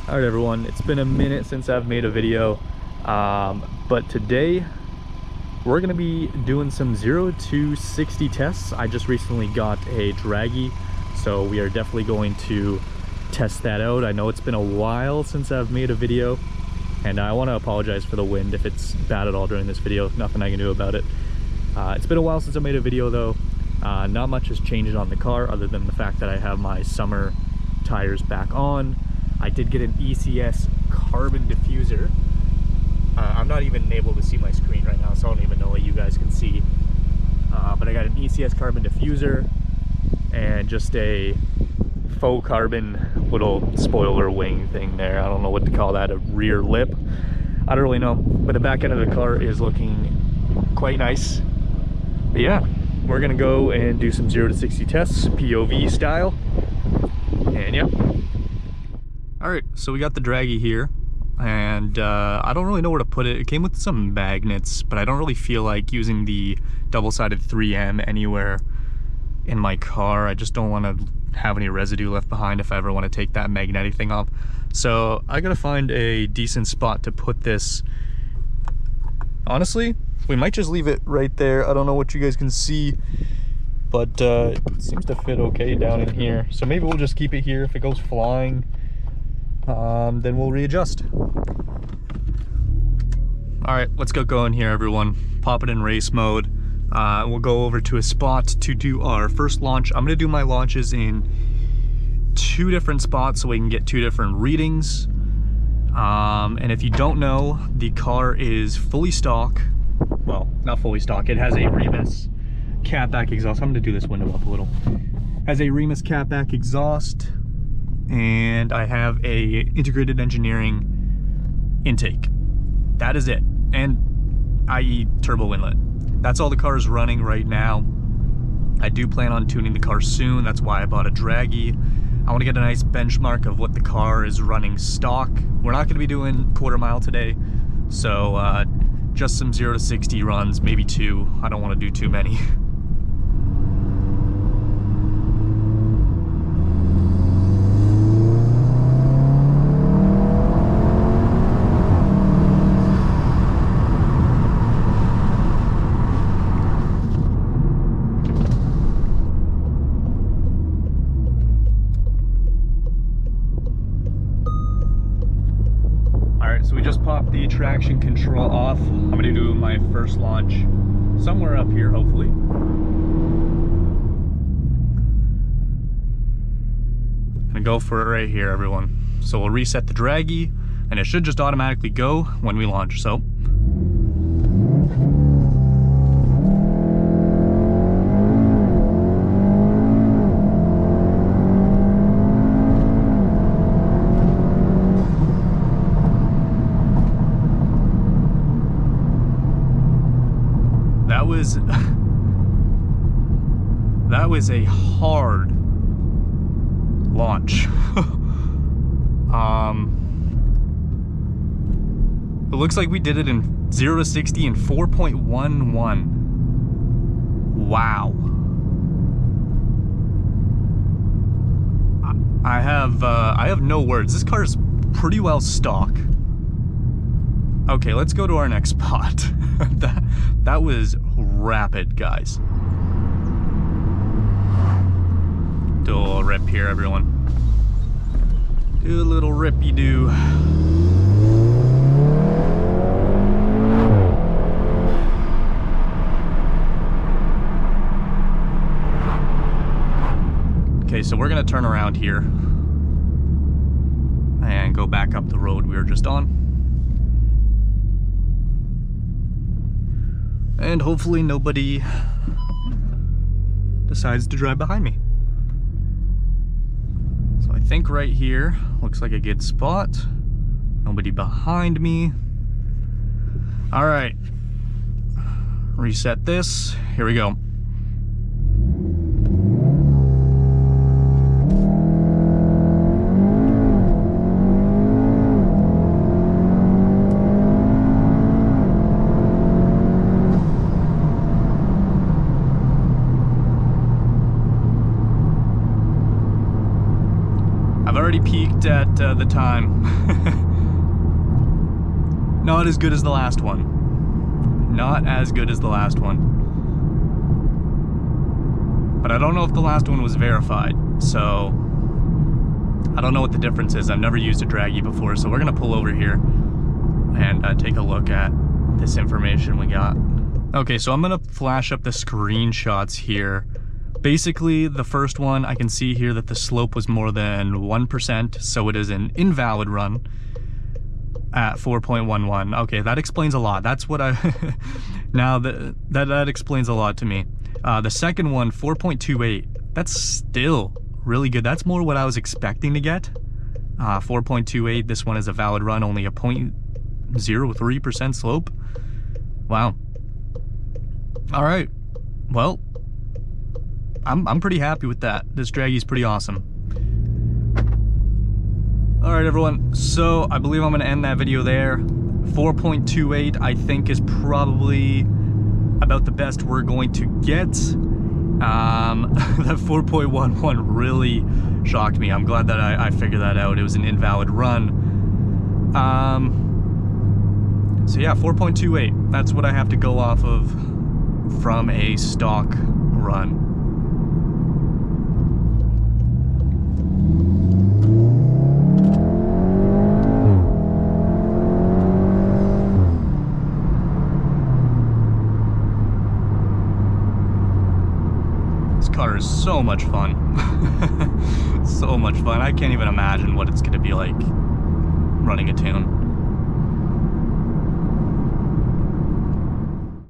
All right, everyone, it's been a minute since I've made a video, but today we're gonna be doing some 0 to 60 tests. I just recently got a Dragy, so we are definitely going to test that out. I know it's been a while since I've made a video, and I want to apologize for the wind if it's bad at all during this video. Nothing I can do about it. It's been a while since I made a video though. Not much has changed on the car other than the fact that I have my summer tires back on. I did get an ECS carbon diffuser. I'm not even able to see my screen right now, so I don't even know what you guys can see. But I got an ECS carbon diffuser and just a faux carbon little spoiler wing thing there. I don't know what to call that, a rear lip. I don't really know, but the back end of the car is looking quite nice. But yeah, we're gonna go and do some 0 to 60 tests, POV style, and yeah. All right, so we got the Dragy here, and I don't really know where to put it. It came with some magnets, but I don't really feel like using the double-sided 3M anywhere in my car. I just don't want to have any residue left behind if I ever want to take that magnetic thing off. So I gotta find a decent spot to put this. Honestly, we might just leave it right there. I don't know what you guys can see, but it seems to fit okay down in here. So maybe we'll just keep it here. If it goes flying, then we'll readjust. All right, let's get going here, everyone. Pop it in race mode. We'll go over to a spot to do our first launch. I'm gonna do my launches in 2 different spots so we can get 2 different readings. And if you don't know, the car is fully stock. Well, not fully stock. It has a Remus Catback Exhaust. I'm gonna do this window up a little. Has a Remus Catback Exhaust, and I have a integrated engineering intake. That is it, and i.e. Turbo Inlet. That's all the car is running right now. I do plan on tuning the car soon. That's why I bought a Dragy. I want to get a nice benchmark of what the car is running stock. We're not going to be doing quarter mile today, so just some 0 to 60 runs, maybe 2. I don't want to do too many. So we just popped the traction control off. I'm gonna do my first launch somewhere up here, hopefully. Gonna go for it right here, everyone. So we'll reset the Dragy, and it should just automatically go when we launch, so. That was a hard launch. It looks like we did it in 0 to 60 in 4.11. Wow. I have no words. This car is pretty well stock. Okay, let's go to our next spot. That was rapid, guys. Do a little rip here, everyone. Do a little rippy-doo. Okay, so we're gonna turn around here and go back up the road we were just on. And hopefully nobody decides to drive behind me. So I think right here looks like a good spot. Nobody behind me. All right, reset this. Here we go. already peaked at the time. Not as good as the last one. Not as good as the last one. But I don't know if the last one was verified, so I don't know what the difference is. I've never used a Dragy before, so we're gonna pull over here and take a look at this information we got. Okay, so I'm gonna flash up the screenshots here. Basically, the first one, I can see here that the slope was more than 1%, so it is an invalid run at 4.11. Okay, that explains a lot. That's what I... now, that explains a lot to me. The second one, 4.28, that's still really good. That's more what I was expecting to get. 4.28, this one is a valid run, only a 0.03% slope. Wow. All right, well, I'm pretty happy with that. This Dragy's pretty awesome. All right, everyone, so I believe I'm gonna end that video there. 4.28, I think, is probably about the best we're going to get. That 4.11 really shocked me. I'm glad that I figured that out. It was an invalid run. So yeah, 4.28, that's what I have to go off of from a stock run. This car is so much fun. So much fun. I can't even imagine what it's going to be like running a tune.